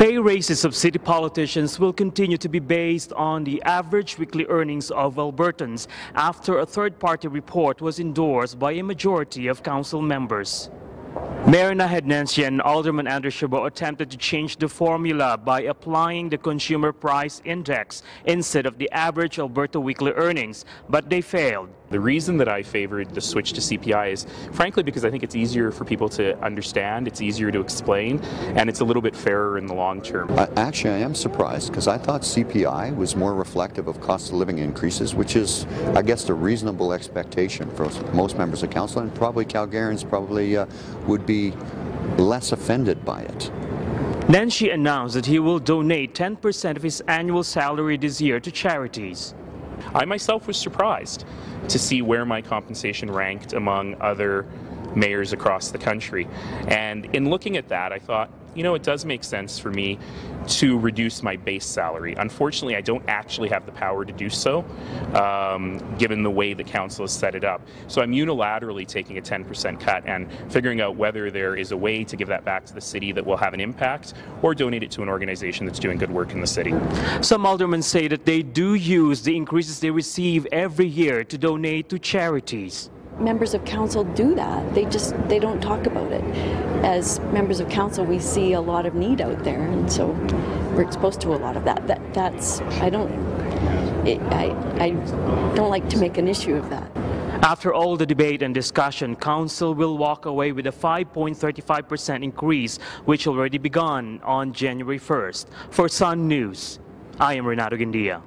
Pay raises of city politicians will continue to be based on the average weekly earnings of Albertans after a third-party report was endorsed by a majority of council members. Mayor Naheed Nensia and Alderman Andrew Chabot attempted to change the formula by applying the Consumer Price Index instead of the average Alberta weekly earnings, but they failed. The reason that I favored the switch to CPI is frankly because I think it's easier for people to understand, it's easier to explain, and it's a little bit fairer in the long term. Actually, I am surprised because I thought CPI was more reflective of cost of living increases, which is, I guess, the reasonable expectation for most members of council, and probably Calgarians would be less offended by it. Nensia announced that he will donate 10% of his annual salary this year to charities. I myself was surprised to see where my compensation ranked among other mayors across the country. And in looking at that, I thought, you know, it does make sense for me to reduce my base salary. Unfortunately, I don't actually have the power to do so, given the way the council has set it up. So I'm unilaterally taking a 10% cut and figuring out whether there is a way to give that back to the city that will have an impact, or donate it to an organization that's doing good work in the city. Some aldermen say that they do use the increases they receive every year to donate to charities. Members of council do that. They don't talk about it. As members of council, we see a lot of need out there, and so we're exposed to a lot of that. I don't like to make an issue of that. After all the debate and discussion, council will walk away with a 5.35% increase, which already begun on January 1st. For Sun News, I am Renato Guindia.